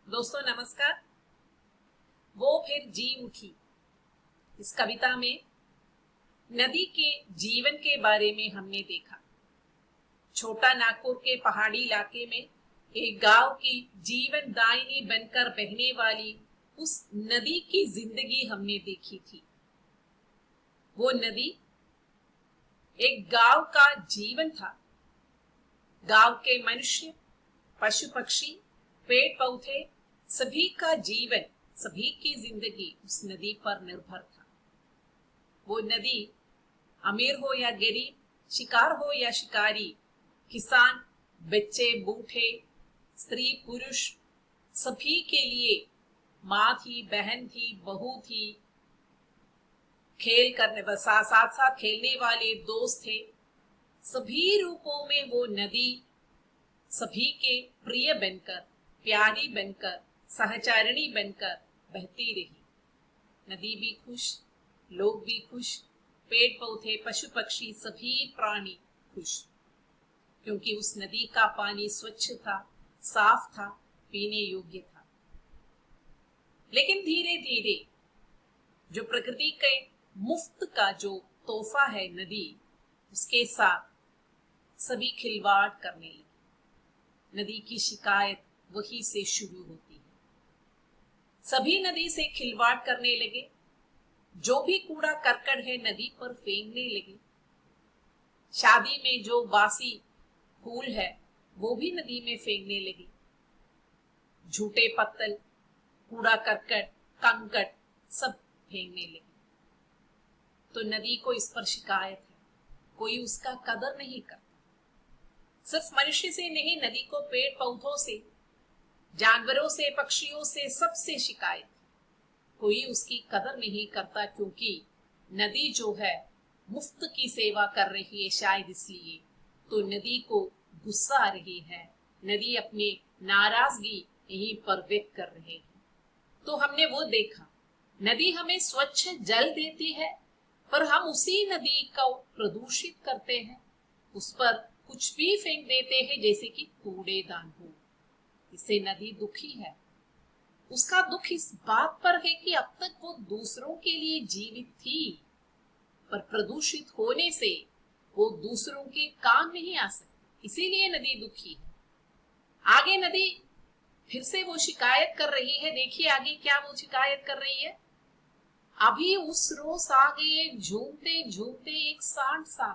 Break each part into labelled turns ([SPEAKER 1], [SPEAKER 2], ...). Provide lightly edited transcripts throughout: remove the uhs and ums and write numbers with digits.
[SPEAKER 1] दोस्तों नमस्कार। वो फिर जी उठी इस कविता में नदी के जीवन के बारे में हमने देखा। छोटा नागपुर के पहाड़ी इलाके में एक गांव की जीवन दायिनी बनकर बहने वाली उस नदी की जिंदगी हमने देखी थी। वो नदी एक गांव का जीवन था। गांव के मनुष्य, पशु पक्षी, पेड़ पौधे, सभी का जीवन, सभी की जिंदगी उस नदी पर निर्भर था। वो नदी अमीर हो या गरीब, शिकार हो या शिकारी, किसान, बच्चे, बूढ़े, स्त्री, पुरुष, सभी के लिए माँ थी, बहन थी, बहू थी, खेल करने साथ साथ खेलने वाले दोस्त थे। सभी रूपों में वो नदी सभी के प्रिय बनकर, प्यारी बनकर, सहचारिणी बनकर बहती रही। नदी भी खुश, लोग भी खुश, पेड़ पौधे, पशु पक्षी, सभी प्राणी खुश, क्योंकि उस नदी का पानी स्वच्छ था, साफ था, पीने योग्य था। लेकिन धीरे धीरे जो प्रकृति के मुफ्त का जो तोहफा है नदी, उसके साथ सभी खिलवाड़ करने लगे। नदी की शिकायत वहीं से शुरू होती है। सभी नदी से खिलवाड़ करने लगे। जो भी कूड़ा करकट है नदी पर फेंकने लगे। शादी में जो बासी फूल है वो भी नदी में फेंकने लगे। झूठे पत्तल, कूड़ा करकट, कंकड़ सब फेंकने लगे। तो नदी को इस पर शिकायत है, कोई उसका कदर नहीं करता। सिर्फ मनुष्य से नहीं, नदी को पेड़ पौधों से, जानवरों से, पक्षियों से, सबसे शिकायत। कोई उसकी कदर नहीं करता, क्योंकि नदी जो है मुफ्त की सेवा कर रही है। शायद इसलिए तो नदी को गुस्सा आ रही है, नदी अपनी नाराजगी यहीं पर व्यक्त कर रही है। तो हमने वो देखा, नदी हमें स्वच्छ जल देती है, पर हम उसी नदी को प्रदूषित करते हैं। उस पर कुछ भी फेंक देते हैं, जैसे कि कूड़ेदान हो। इससे नदी दुखी है। उसका दुख इस बात पर है कि अब तक वो दूसरों के लिए जीवित थी, पर प्रदूषित होने से वो दूसरों के काम नहीं आ सकती, इसीलिए नदी दुखी है। आगे नदी फिर से वो शिकायत कर रही है। देखिए आगे क्या वो शिकायत कर रही है। अभी उस रोज आ गए झूमते झूमते एक सांड सा,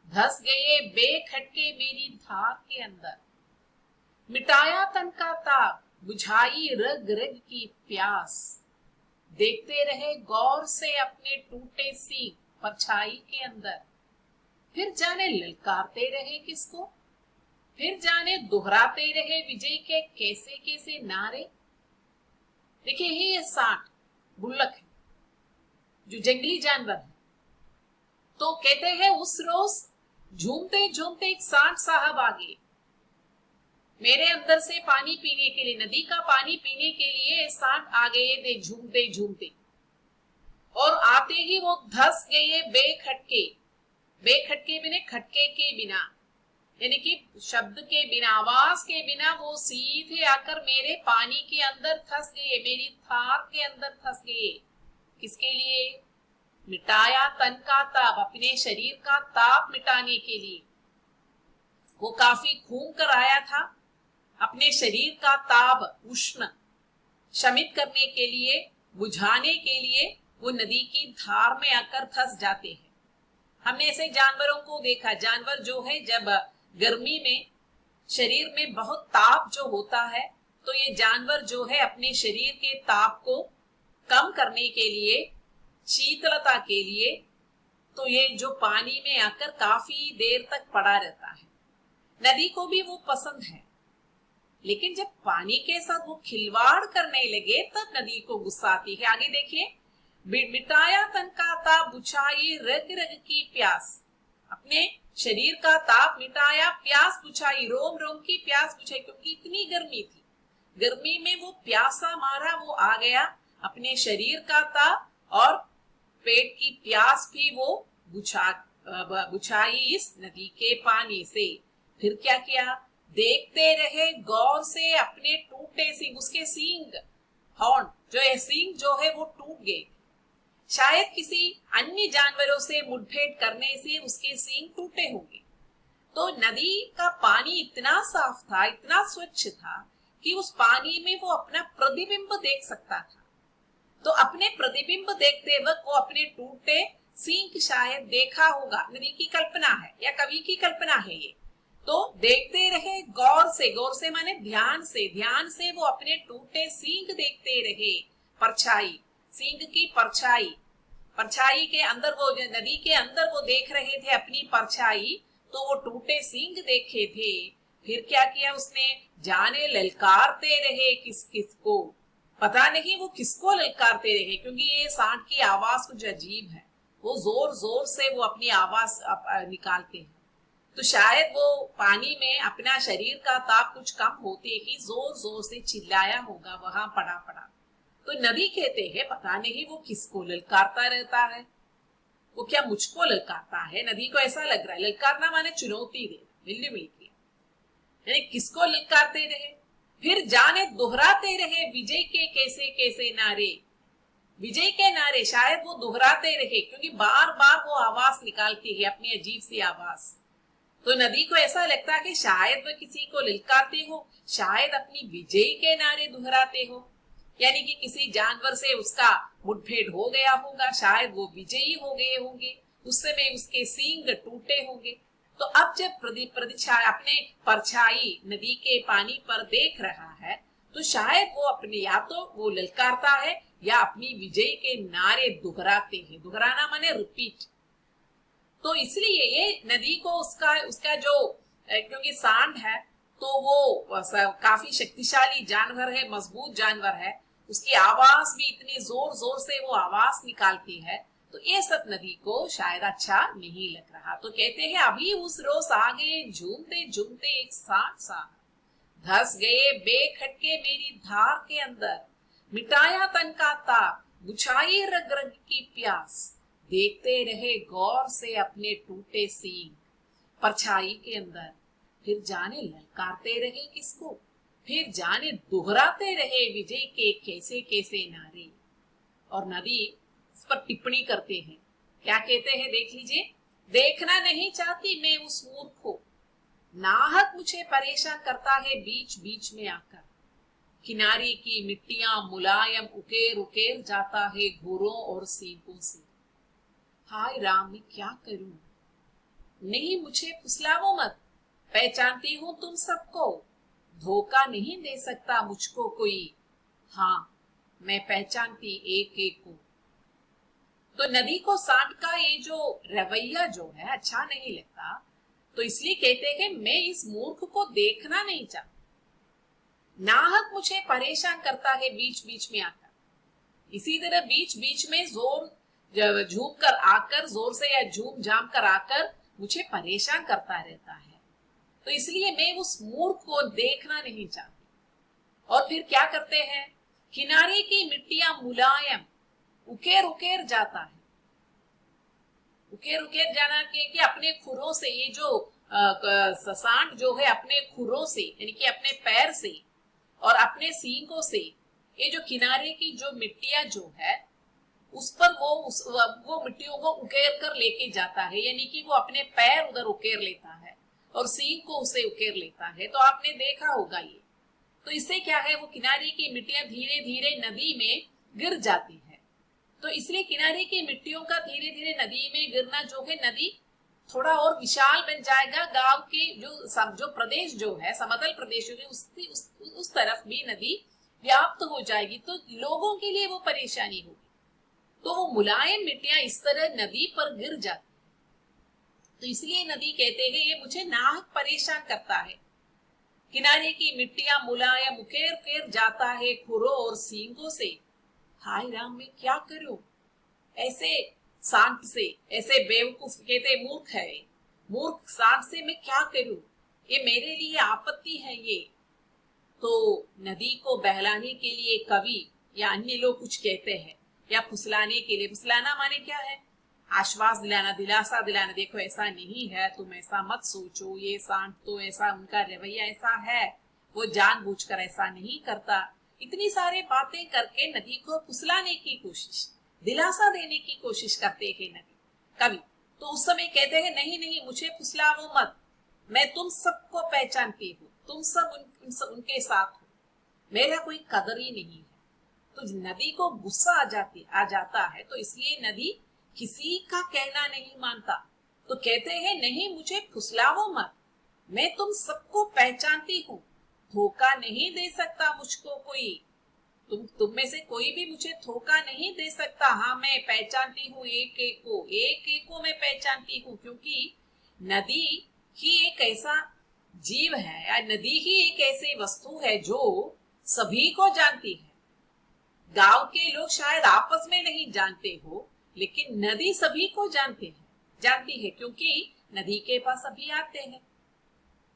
[SPEAKER 1] धस गए बेखटके मेरी धार के अंदर। मिटाया तन का ताप, बुझाई रग रग की प्यास। देखते रहे गौर से अपने टूटे सी परछाई के अंदर। फिर जाने ललकारते रहे किसको, फिर जाने दोहराते रहे विजय के कैसे कैसे नारे। देखिए ये सांड गुल्लक है, जो जंगली जानवर है। तो कहते हैं उस रोज झूमते झूमते एक सांड साहब आ गए मेरे अंदर से पानी पीने के लिए, नदी का पानी पीने के लिए सांड आ गए थे झूमते झूमते। और आते ही वो धस गए बेखटके। बेखटके मैंने खटके के बिना, यानी कि शब्द के बिना, आवाज के बिना वो सीधे आकर मेरे पानी के अंदर धस गए, मेरी थार के अंदर धस गए। किसके लिए? मिटाया तन का ताप, अपने शरीर का ताप मिटाने के लिए। वो काफी घूम कर आया था, अपने शरीर का ताप उष्ण शमित करने के लिए, बुझाने के लिए वो नदी की धार में आकर फंस जाते हैं। हमने ऐसे जानवरों को देखा। जानवर जो है जब गर्मी में शरीर में बहुत ताप जो होता है, तो ये जानवर जो है अपने शरीर के ताप को कम करने के लिए, शीतलता के लिए, तो ये जो पानी में आकर काफी देर तक पड़ा रहता है। नदी को भी वो पसंद है, लेकिन जब पानी के साथ वो खिलवाड़ करने लगे तब नदी को गुस्सा आती है। आगे देखिए, मिटाया तन का ताप, बुझाई रग रग की प्यास। अपने शरीर का ताप मिटाया, प्यास बुझाई, रोम रोम की प्यास बुझाई, क्योंकि इतनी गर्मी थी। गर्मी में वो प्यासा मारा, वो आ गया। अपने शरीर का ताप और पेट की प्यास भी वो बुझाई इस नदी के पानी से। फिर क्या किया? देखते रहे गौर से अपने टूटे सींग, उसके सींग, हॉर्न जो है, सींग जो है वो टूट गए। शायद किसी अन्य जानवरों से मुठभेड़ करने से उसके सींग टूटे होंगे। तो नदी का पानी इतना साफ था, इतना स्वच्छ था कि उस पानी में वो अपना प्रतिबिंब देख सकता था। तो अपने प्रतिबिंब देखते वक्त वो अपने टूटे सींग शायद देखा होगा। नदी की कल्पना है या कवि की कल्पना है ये। तो देखते रहे गौर से माने ध्यान से वो अपने टूटे सींग देखते रहे। परछाई, सींग की परछाई, परछाई के अंदर वो नदी के अंदर वो देख रहे थे अपनी परछाई, तो वो टूटे सींग देखे थे। फिर क्या किया उसने, जाने ललकारते रहे किस किस को, पता नहीं वो किसको ललकारते रहे, क्योंकि ये सांड की आवाज कुछ अजीब है, वो जोर जोर से वो अपनी आवाज निकालते हैं। तो शायद वो पानी में अपना शरीर का ताप कुछ कम होते ही जोर जोर से चिल्लाया होगा वहां पड़ा पड़ा। तो नदी कहते हैं पता नहीं वो किसको ललकारता रहता है, वो क्या मुझको ललकारता है। नदी को ऐसा लग रहा है, ललकारना माने चुनौती देना, मिलनी मिलती, यानी किसको ललकारते रहे। फिर जाने दोहराते रहे विजय के कैसे कैसे नारे, विजय के नारे शायद वो दोहराते रहे, क्योंकि बार बार वो आवाज निकालती है अपनी अजीब सी आवाज। तो नदी को ऐसा लगता है कि शायद वह किसी को ललकारते हो, शायद अपनी विजय के नारे दोहराते हो, यानी कि किसी जानवर से उसका मुठभेड़ हो गया होगा, शायद वो विजयी हो गए होंगे, उस समय उसके सींग टूटे होंगे। तो अब जब प्रतिछाई अपने परछाई नदी के पानी पर देख रहा है, तो शायद वो अपने या तो वो ललकारता है या अपनी विजय के नारे दोहराते हैं। दोहराना माने रिपीट। तो इसलिए ये नदी को उसका जो, क्योंकि सांड है तो वो काफी शक्तिशाली जानवर है, मजबूत जानवर है, उसकी आवाज भी इतनी जोर जोर से वो आवाज निकालती है, तो ये सब नदी को शायद अच्छा नहीं लग रहा। तो कहते हैं अभी उस रोज आ गए झूमते झूमते एक सांड सा, धस गए बेखटके मेरी धार के अंदर, मिटाया तन का ताप, बुझाई रग रग की प्यास, देखते रहे गौर से अपने टूटे सींग परछाई के अंदर, फिर जाने ललकारते रहे किसको, फिर जाने दोहराते रहे विजय के कैसे कैसे नारे। और नदी इस पर टिप्पणी करते हैं, क्या कहते हैं देख लीजिए। देखना नहीं चाहती मैं उस मूर्ख को, नाहक मुझे परेशान करता है बीच बीच में आकर, किनारे की मिट्टियां मुलायम उकेर उकेर जाता है घोरों और सींगों से। हाय राम मैं क्या करूं, नहीं मुझे फुसलाओ मत, पहचानती हूं तुम सबको, धोखा नहीं दे सकता मुझको कोई, हाँ मैं पहचानती एक एक को। तो नदी को सांड का ये जो रवैया जो है अच्छा नहीं लगता, तो इसलिए कहते हैं मैं इस मूर्ख को देखना नहीं चाहता, नाहक मुझे परेशान करता है बीच बीच में आकर। इसी तरह बीच बीच में जोर झूम कर आकर, जोर से या झूम झाम कर आकर मुझे परेशान करता रहता है, तो इसलिए मैं उस मूर्ख को देखना नहीं चाहती। और फिर क्या करते हैं, किनारे की मिट्टियां मुलायम उकेर उकेर जाता है, उकेर उकेर जाना कि अपने खुरों से, ये जो सांड जो है अपने खुरों से यानी कि अपने पैर से और अपने सींगों से ये जो किनारे की जो मिट्टियां जो है उस पर वो मिट्टियों को उकेर कर लेके जाता है, यानी कि वो अपने पैर उधर उकेर लेता है और सींग को उसे उकेर लेता है। तो आपने देखा होगा ये। तो इससे क्या है, वो किनारे की मिट्टियां धीरे धीरे नदी में गिर जाती है। तो इसलिए किनारे की मिट्टियों का धीरे धीरे नदी में गिरना जो है, नदी थोड़ा और विशाल बन जाएगा। गांव के जो प्रदेश जो है समतल प्रदेश उस तरफ भी नदी व्याप्त हो जाएगी, तो लोगों के लिए वो परेशानी होगी। तो वो मुलायम मिट्टियां इस तरह नदी पर गिर जाती, तो इसलिए नदी कहते हैं ये मुझे नाहक परेशान करता है। किनारे की मिट्टियां मुलायम उकेर उकेर जाता है खुरों और सींगों से। हाय राम मैं क्या करूं, ऐसे सांड से, ऐसे बेवकूफ कहते मूर्ख है, मूर्ख सांड से मैं क्या करूं, ये मेरे लिए आपत्ति है ये। तो नदी को बहलाने के लिए कवि या अन्य लोग कुछ कहते हैं, या फुसलाने के लिए, फुसलाना माने क्या है, आश्वास दिलाना, दिलासा दिलाना, देखो ऐसा नहीं है, तुम ऐसा मत सोचो, ये सांड तो ऐसा, उनका रवैया ऐसा है, वो जानबूझकर ऐसा नहीं करता। इतनी सारी बातें करके नदी को फुसलाने की कोशिश, दिलासा देने की कोशिश करते हैं नदी कवि। तो उस समय कहते हैं नहीं नहीं, मुझे फुसलाओ मत, मैं तुम सबको पहचानती हूँ, तुम सब उनके साथ हो, मेरा कोई कदर ही नहीं है। तो नदी को गुस्सा आ जाता है, तो इसलिए नदी किसी का कहना नहीं मानता। तो कहते हैं नहीं, मुझे फुसलाओ मत, मैं तुम सबको पहचानती हूँ, धोखा नहीं दे सकता मुझको कोई, तुम में से कोई भी मुझे धोखा नहीं दे सकता। हाँ, मैं पहचानती हूँ एक एक को, एक एक को मैं पहचानती हूँ, क्योंकि नदी ही एक ऐसा जीव है, या नदी ही एक ऐसी वस्तु है जो सभी को जानती है। गांव के लोग शायद आपस में नहीं जानते हो, लेकिन नदी सभी को जानती है, क्योंकि नदी के पास सभी आते हैं।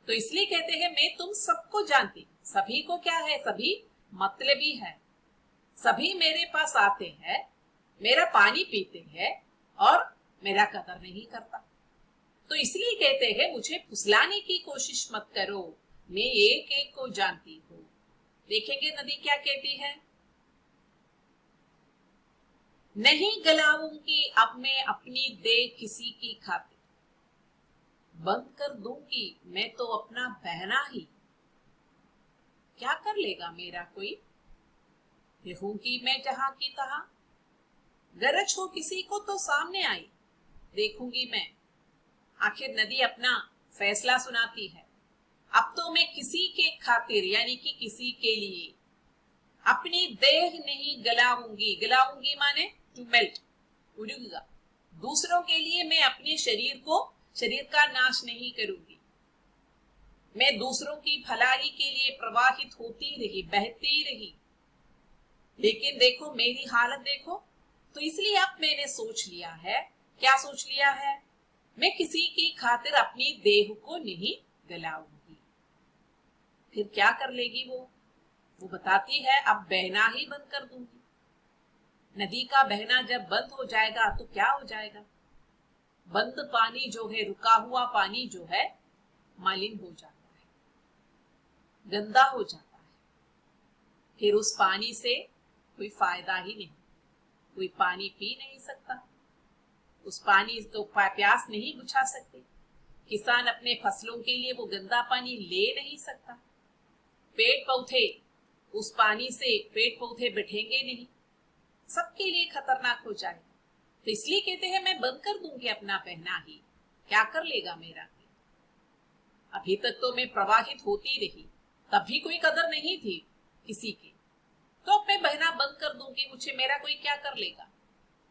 [SPEAKER 1] तो इसलिए कहते हैं मैं तुम सबको जानती हूँ। सभी को क्या है, सभी मतलबी है, सभी मेरे पास आते हैं, मेरा पानी पीते हैं और मेरा कदर नहीं करता। तो इसलिए कहते हैं मुझे फुसलाने की कोशिश मत करो, मैं एक एक को जानती हूँ। देखेंगे नदी क्या कहती है, नहीं गलाऊंगी अब मैं अपनी देह किसी की खातिर, बंद कर दूंगी मैं तो अपना बहना ही, क्या कर लेगा मेरा कोई, रहूंगी मैं जहां की तहां, गरज हो किसी को तो सामने आई, देखूंगी मैं। आखिर नदी अपना फैसला सुनाती है, अब तो मैं किसी के खातिर यानी कि किसी के लिए अपनी देह नहीं गलाऊंगी, गलाऊंगी माने टू मेल्ट, उड़ूंगा। दूसरों के लिए मैं अपने शरीर का नाश नहीं करूंगी। मैं दूसरों की भलाई के लिए प्रवाहित होती रही, बहती रही, लेकिन देखो मेरी हालत देखो। तो इसलिए अब मैंने सोच लिया है, क्या सोच लिया है, मैं किसी की खातिर अपनी देह को नहीं गलाऊंगी। फिर क्या कर लेगी वो बताती है अब बहना ही बंद कर दूंगी। नदी का बहना जब बंद हो जाएगा तो क्या हो जाएगा, बंद पानी जो है, रुका हुआ पानी जो है, मलिन हो जाता है, गंदा हो जाता है। फिर उस पानी से कोई फायदा ही नहीं, कोई पानी पी नहीं सकता, उस पानी तो प्यास नहीं बुझा सकते, किसान अपने फसलों के लिए वो गंदा पानी ले नहीं सकता, पेड़ पौधे उस पानी से पेड़ पौधे बैठेंगे नहीं, सबके लिए खतरनाक हो जाएगा। तो इसलिए कहते हैं मैं बंद कर दूंगी अपना बहना ही, क्या कर लेगा मेरा। अभी तक तो मैं प्रवाहित होती रही, तब भी कोई कदर नहीं थी किसी की, तो अब मैं बहना बंद कर दूंगी, मुझे मेरा कोई क्या कर लेगा।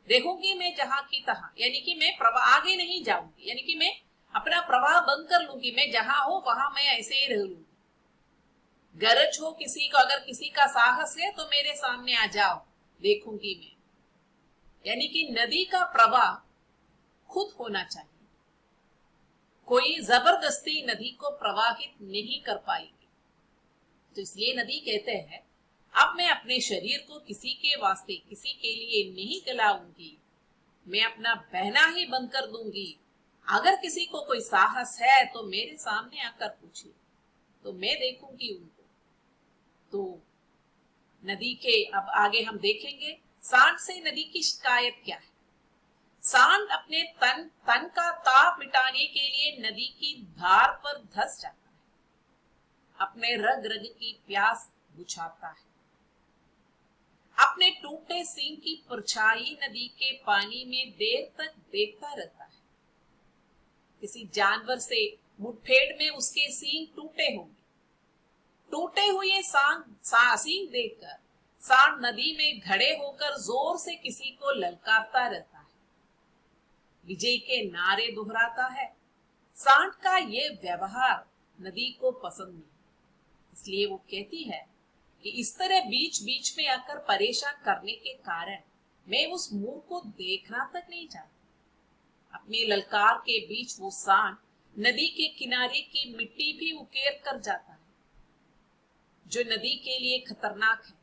[SPEAKER 1] देखूंगी मैं जहां की तहां, यानी कि मैं प्रवाह आगे नहीं जाऊंगी, यानी कि मैं अपना प्रवाह बंद कर लूंगी, मैं जहां हो वहां मैं ऐसे ही रह लूंगी। गरज हो किसी को, अगर किसी का साहस है तो मेरे सामने आ जाओ, देखूंगी मैं। यानी कि नदी का प्रवाह खुद होना चाहिए, कोई जबरदस्ती नदी को प्रवाहित नहीं कर पाएगी। तो इसलिए नदी कहते हैं अब मैं अपने शरीर को किसी के वास्ते, किसी के लिए नहीं गलाऊंगी, मैं अपना बहना ही बंद कर दूंगी। अगर किसी को कोई साहस है तो मेरे सामने आकर पूछे, तो मैं देखूंगी उनको। तो नदी के अब आगे हम देखेंगे सांड से नदी की शिकायत क्या है। सांड अपने तन का ताप मिटाने के लिए नदी की धार पर धंस जाता है, अपने रग रग की प्यास बुझाता है, अपने टूटे सींग की परछाई नदी के पानी में देर तक देखता रहता है। किसी जानवर से मुठभेड़ में उसके सींग टूटे होंगे, टूटे हुए सींग देखकर सांड नदी में खड़े होकर जोर से किसी को ललकारता रहता है, विजय के नारे दोहराता है। सांड का ये व्यवहार नदी को पसंद नहीं, इसलिए वो कहती है कि इस तरह बीच बीच में आकर परेशान करने के कारण मैं उस मुंह को देखना तक नहीं चाहती। अपने ललकार के बीच वो सांड नदी के किनारे की मिट्टी भी उकेर कर जाता है, जो नदी के लिए खतरनाक है।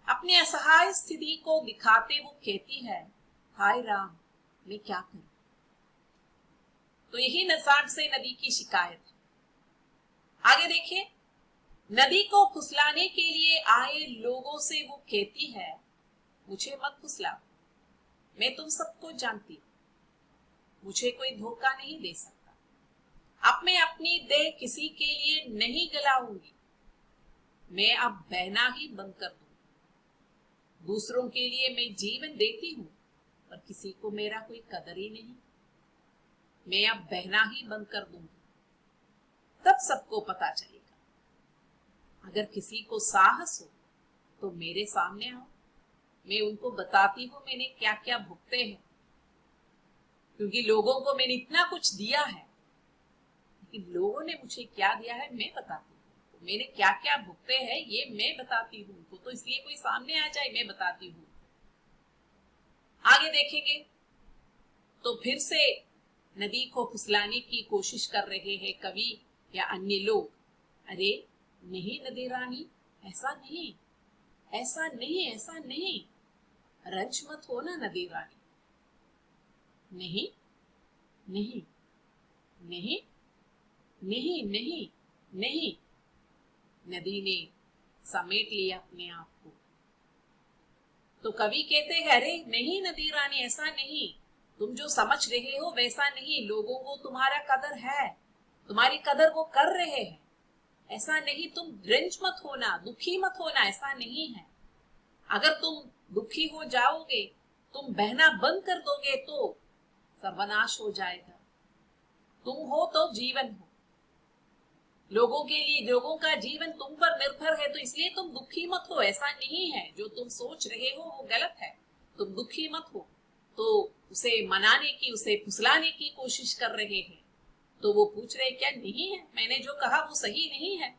[SPEAKER 1] अपनी असहाय स्थिति को दिखाते वो कहती है, हाय राम, मैं क्या करूं? तो यही नसाट से नदी की शिकायत है। आगे देखिए, नदी को फुसलाने के लिए आए लोगों से वो कहती है, मुझे मत फुसलाओ, मैं तुम सबको जानती हूं, मुझे कोई धोखा नहीं दे सकता। अब मैं अपनी देह किसी के लिए नहीं गलाऊंगी, मैं अब बहना ही बंद कर दूंगी। दूसरों के लिए मैं जीवन देती हूं, पर किसी को मेरा कोई कदर ही नहीं। मैं अब बहना ही बंद कर दूंगी, तब सबको पता चलेगा। अगर किसी को साहस हो तो मेरे सामने आओ, मैं उनको बताती हूं मैंने क्या क्या भुगते हैं, क्योंकि लोगों को मैंने इतना कुछ दिया है, लेकिन लोगों ने मुझे क्या दिया है मैं बताती हूँ। तो मैंने क्या क्या भुगते हैं ये मैं बताती हूँ उनको, तो इसलिए कोई सामने आ जाए मैं बताती हूँ। आगे देखेंगे तो फिर से नदी को फुसलाने की कोशिश कर रहे हैं कवि या अन्य लोग। अरे नहीं नदी रानी, ऐसा नहीं, ऐसा नहीं, ऐसा नहीं, रंज मत हो ना नदी रानी। नहीं नहीं नहीं नहीं नहीं नहीं, नदी ने समेट लिया अपने आप को। तो कवि कहते हैं, अरे नहीं नदी रानी, ऐसा नहीं, तुम जो समझ रहे हो वैसा नहीं, लोगों को तुम्हारा कदर है, तुम्हारी कदर वो कर रहे हैं, ऐसा नहीं, तुम रंज मत होना, दुखी मत होना, ऐसा नहीं है। अगर तुम दुखी हो जाओगे, तुम बहना बंद कर दोगे तो सर्वनाश हो जाएगा। तुम हो तो जीवन हो, लोगों के लिए, लोगों का जीवन तुम पर निर्भर है, तो इसलिए तुम दुखी मत हो, ऐसा नहीं है। जो तुम सोच रहे हो वो गलत है, तुम दुखी मत हो। तो उसे मनाने की, उसे फुसलाने की कोशिश कर रहे हैं। तो वो पूछ रहे क्या नहीं है, मैंने जो कहा वो सही नहीं है?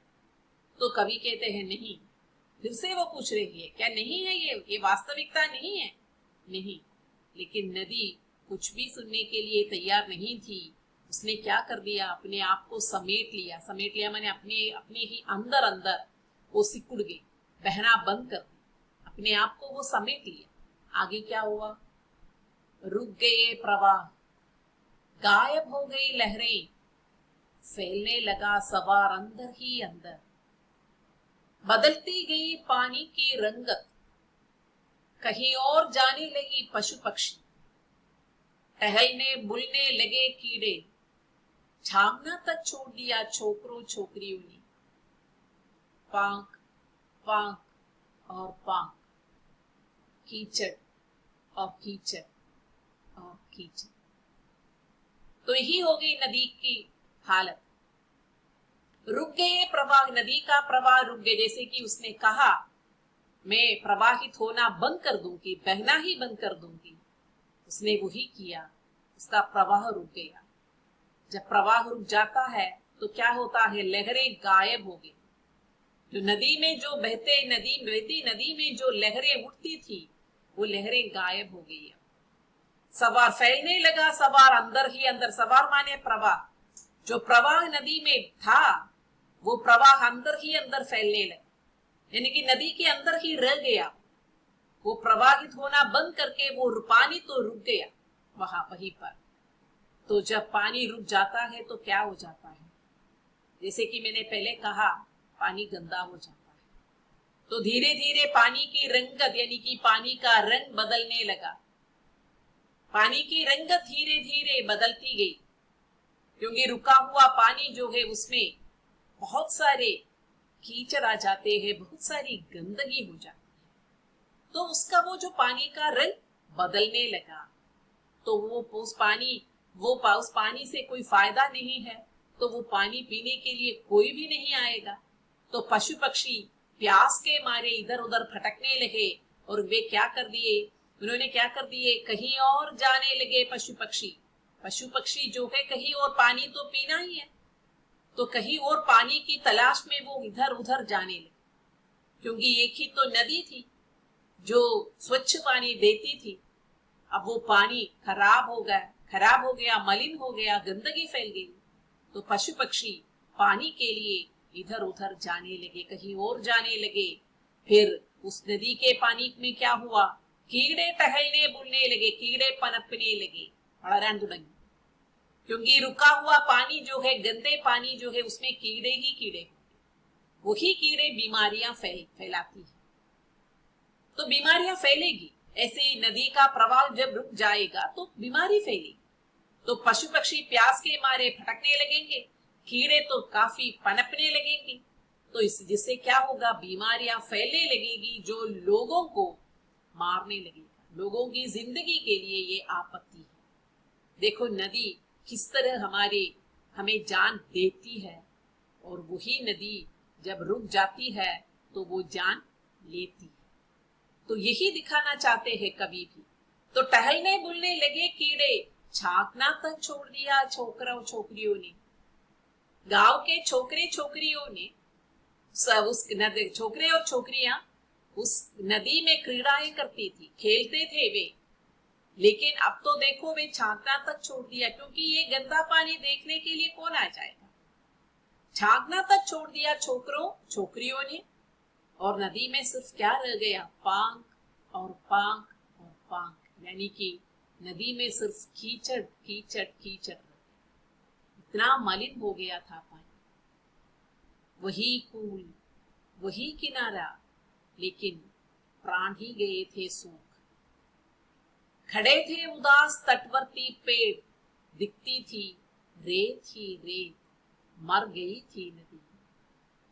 [SPEAKER 1] तो कवि कहते हैं नहीं। फिर से वो पूछ रही है क्या नहीं है, ये वास्तविकता नहीं है? नहीं। लेकिन नदी कुछ भी सुनने के लिए तैयार नहीं थी। उसने क्या कर दिया, अपने आप को समेट लिया। समेट लिया माने अपने अपने ही अंदर अंदर वो सिकुड़ गई, बहना बंद कर दी, अपने आप को वो समेट लिया। आगे क्या हुआ, रुक गए प्रवाह, गायब हो गई लहरें, फैलने लगा सवार अंदर ही अंदर, बदलती गई पानी की रंगत, कहीं और जाने लगी पशु पक्षी, टहलने बुलने लगे कीड़े, झांकना तक छोड़ दिया छोकरों छोकरियों ने। पांक पांक और पांक, कीचड़ और कीचड़ और कीचड़। तो यही हो गई नदी की हालत। रुक गए प्रवाह, नदी का प्रवाह रुक गए। जैसे कि उसने कहा मैं प्रवाहित होना बंद कर दूंगी, बहना ही बंद कर दूंगी, उसने वही किया, उसका प्रवाह रुक गया। जब प्रवाह रुक जाता है तो क्या होता है, लहरें गायब हो गई। जो नदी में जो बहती नदी में जो लहरें उठती थी वो लहरें गायब हो गई। सवार फैलने लगा, सवार अंदर ही अंदर, सवार माने प्रवाह, जो प्रवाह नदी में था वो प्रवाह अंदर ही अंदर फैलने लगा, यानी कि नदी के अंदर ही रह गया। वो प्रवाहित होना बंद करके वो पानी तो रुक गया वहीं पर। तो जब पानी रुक जाता है तो क्या हो जाता है, जैसे कि मैंने पहले कहा, पानी गंदा हो जाता है। तो धीरे धीरे पानी की रंगत यानी कि पानी का रंग बदलने लगा। पानी की रंगत धीरे धीरे बदलती गई, क्योंकि रुका हुआ पानी जो है उसमें बहुत सारे कीचड़ आ जाते हैं, बहुत सारी गंदगी हो जाती है। तो उसका वो जो पानी का रंग बदलने लगा। तो उस पानी से कोई फायदा नहीं है, तो वो पानी पीने के लिए कोई भी नहीं आएगा। तो पशु पक्षी प्यास के मारे इधर उधर भटकने लगे और वे क्या कर दिए, उन्होंने क्या कर दिए, कहीं और जाने लगे पशु पक्षी जो है कहीं और, पानी तो पीना ही है, तो कहीं और पानी की तलाश में वो इधर उधर जाने लगे। क्योंकि एक ही तो नदी थी जो स्वच्छ पानी देती थी, अब वो पानी खराब हो गया, मलिन हो गया, गंदगी फैल गई। तो पशु पक्षी पानी के लिए इधर उधर जाने लगे, कहीं और जाने लगे। फिर उस नदी के पानी में क्या हुआ, कीड़े टहलने बुलने लगे, कीड़े पनपने लगे। വളരാൻ തുടങ്ങി। क्योंकि रुका हुआ पानी जो है, गंदे पानी जो है, उसमें कीड़े ही कीड़े होंगे, वही कीड़े बीमारियां फैलाती है, तो बीमारियां फैलेगी। ऐसे ही नदी का प्रवाह जब रुक जाएगा तो बीमारी फैलेगी, तो पशु पक्षी प्यास के मारे भटकने लगेंगे, कीड़े तो काफी पनपने लगेंगे, तो जिससे क्या होगा, बीमारियां फैलने लगेगी, जो लोगों को मारने लगेगा। लोगों की जिंदगी के लिए ये आपत्ति है। देखो नदी किस तरह हमें जान देती है, और वही नदी जब रुक जाती है तो वो जान लेती है। तो यही दिखाना चाहते हैं कवि भी। तो टहलने बुलने लगे कीड़े, झांकना तक छोड़ दिया छोकरा छोकरियों ने। गांव के छोकरे छोकरियों ने उस नदी, छोकरे और छोकरियां उस नदी में क्रीड़ाएं करती थी, खेलते थे वे, लेकिन अब तो देखो वे झांकना तक छोड़ दिया, क्योंकि ये गंदा पानी देखने के लिए कौन आ जाएगा। झांकना तक छोड़ दिया छोकरों छोकरियों ने, और नदी में सिर्फ क्या रह गया, पांक और पांक और पांक, यानी कि नदी में सिर्फ कीचड़ कीचड़ कीचड़, इतना मलिन हो गया था पानी। वही कूल, वही किनारा, लेकिन प्राण ही गए थे सूख। खड़े थे उदास तटवर्ती पेड़, दिखती थी रेत ही रेत, मर गई थी नदी,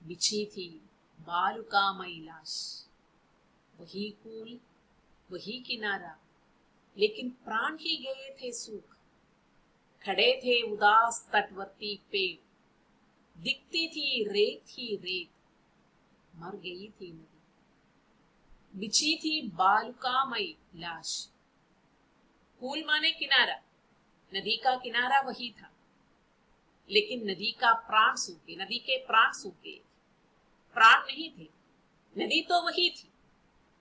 [SPEAKER 1] बिछी थी बालुकामयी लाश। वही कूल, वही किनारा, लेकिन प्राण ही गए थे सूख। खड़े थे उदास तटवर्ती पेड़, दिखती थी रेत ही रेत, मर गई थी नदी, बिछी थी बालुकामयी लाश। कूल माने किनारा, नदी का किनारा वही था, लेकिन नदी का प्राण सूखे, नदी के प्राण सूखे, प्राण नहीं थे। नदी तो वही थी,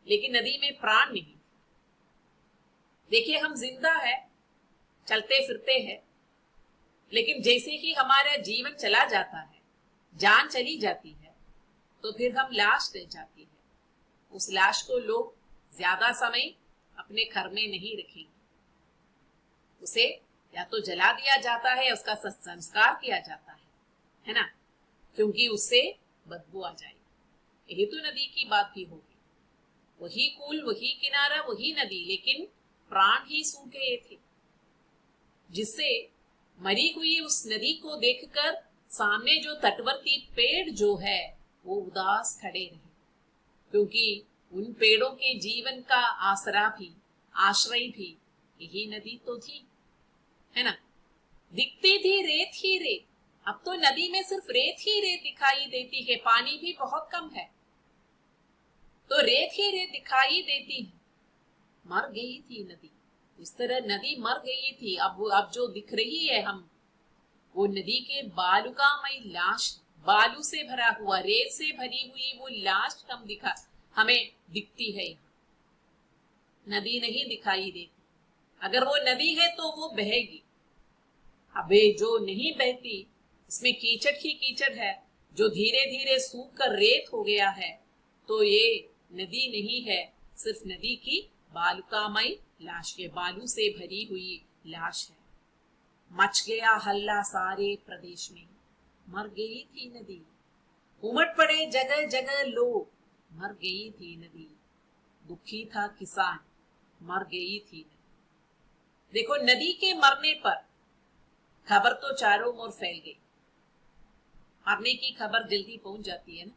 [SPEAKER 1] लेकिन नदी में प्राण नहीं। देखिए हम जिंदा है, चलते फिरते हैं, लेकिन जैसे ही हमारा जीवन चला जाता है, जान चली जाती है, तो फिर हम लाश रह जाती है। उस लाश को लोग ज्यादा समय अपने घर में नहीं रखेंगे, उसे या तो जला दिया जाता है, उसका संस्कार किया जाता है ना, क्योंकि उससे बदबू आ जाएगी। यही तो नदी की बात भी होगी। वही कूल, वही किनारा, वही नदी, लेकिन प्राण ही सूख गए थे, जिससे मरी हुई उस नदी को देखकर सामने जो तटवर्ती पेड़ जो है वो उदास खड़े रहे, क्योंकि उन पेड़ों के जीवन का आसरा भी, आश्रय भी यही नदी तो थी, है ना। दिखती थी रेत ही रेत, अब तो नदी में सिर्फ रेत ही रेत दिखाई देती है, पानी भी बहुत कम है, तो रेत ही रेत दिखाई देती है। मर गई थी नदी, इस तरह नदी मर गई थी। अब जो दिख रही है हम, वो नदी के बालुकामयी लाश, बालू से भरा हुआ, रेत से भरी हुई वो लाश हमें दिखती है। यहाँ नदी नहीं दिखाई देती। अगर वो नदी है तो वो बहेगी, अबे जो नहीं बहती, इसमें कीचड़ ही कीचड़ है, जो धीरे धीरे सूख कर रेत हो गया है, तो ये नदी नहीं है, सिर्फ नदी की बालुकामयी लाश के, बालू से भरी हुई लाश है। मच गया हल्ला सारे प्रदेश में, मर गई थी नदी, उमड़ पड़े जगह जगह लोग, मर गई थी नदी, दुखी था किसान, मर गई थी नदी। देखो नदी के मरने पर खबर तो चारों ओर फैल गई, मरने की खबर जल्दी पहुंच जाती है ना,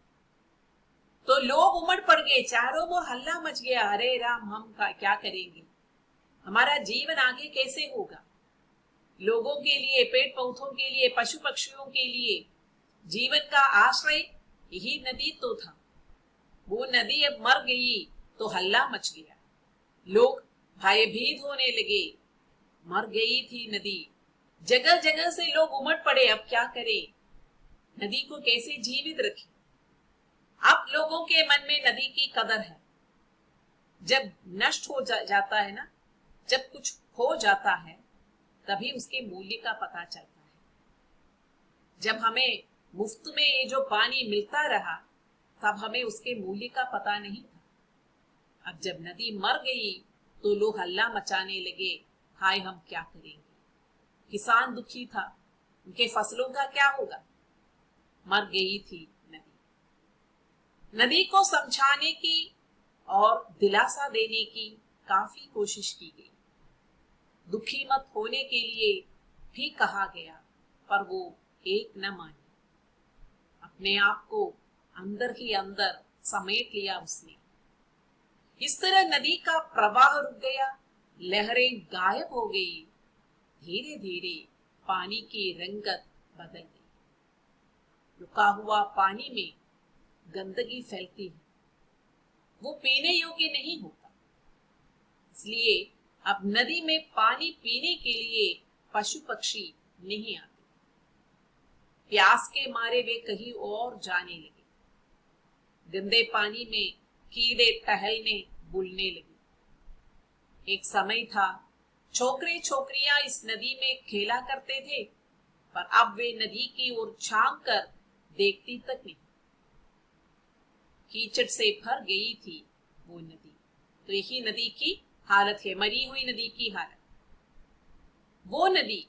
[SPEAKER 1] तो लोग उमड़ पड़ गए, चारों ओर हल्ला मच गया, अरे राम हम क्या करेंगे, हमारा जीवन आगे कैसे होगा। लोगों के लिए, पेड़ पौधों के लिए, पशु पक्षियों के लिए जीवन का आश्रय यही नदी तो था, वो नदी अब मर गई तो हल्ला मच गया, लोग भयभीत होने लगे, मर गई थी नदी, जगह जगह से लोग उमड़ पड़े, अब क्या करें, नदी को कैसे जीवित रखें। अब लोगों के मन में नदी की कदर है। जब नष्ट हो जाता है ना, जब कुछ खो जाता है, तभी उसके मूल्य का पता चलता है। जब हमें मुफ्त में ये जो पानी मिलता रहा, तब हमें उसके मूल्य का पता नहीं था। अब जब नदी मर गई तो लोग हल्ला मचाने लगे, हाय हम क्या करेंगे। किसान दुखी था, उनके फसलों का क्या होगा। मर गई थी नदी। नदी को समझाने की और दिलासा देने की काफी कोशिश की गई। दुखी मत होने के लिए भी कहा गया, पर वो एक न मानी। अपने आप को अंदर ही अंदर समेट लिया उसने। इस तरह नदी का प्रवाह रुक गया, लहरें गायब हो गई। धीरे धीरे पानी की रंगत बदल गई। रुका हुआ पानी में गंदगी फैलती है, वो पीने योग्य नहीं होता। इसलिए अब नदी में पानी पीने के लिए पशु पक्षी नहीं आते। प्यास के मारे वे कहीं और जाने लगे। गंदे पानी में कीड़े टहलने बुलने लगे। एक समय था छोकरे छोकरियां इस नदी में खेला करते थे, पर अब वे नदी की ओर झांक कर देखती तक नहीं। कीचड़ से भर गई थी वो नदी। तो यही नदी की हालत है, मरी हुई नदी की हालत। वो नदी,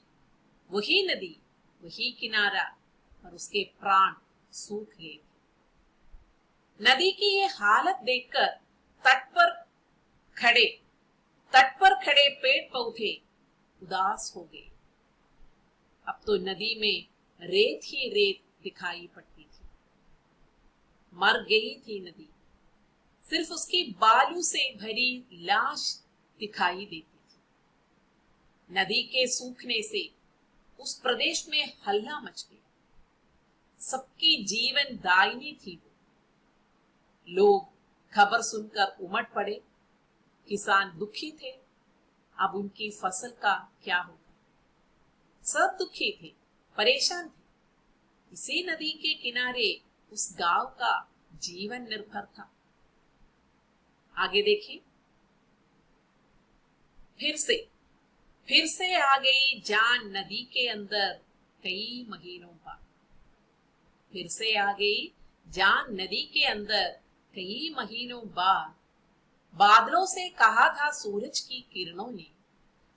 [SPEAKER 1] वही नदी, वही किनारा, और उसके प्राण सूख गए थे। नदी की ये हालत देखकर तट पर खड़े पेड़ पौधे उदास हो गए। अब तो नदी में रेत ही रेत दिखाई पड़ती थी। मर गई थी नदी, सिर्फ उसकी बालू से भरी लाश दिखाई देती थी। नदी के सूखने से उस प्रदेश में हल्ला मच गया। सबकी जीवन दायिनी थी वो। लोग खबर सुनकर उमड़ पड़े। किसान दुखी थे, अब उनकी फसल का क्या होगा। सब दुखी थे, परेशान थे। इसी नदी के किनारे उस गांव का जीवन निर्भर था। आगे देखिए, फिर से आ गई जान नदी के अंदर कई महीनों बाद। फिर से आ गई जान नदी के अंदर कई महीनों बाद। बादलों से कहा था सूरज की किरणों ने,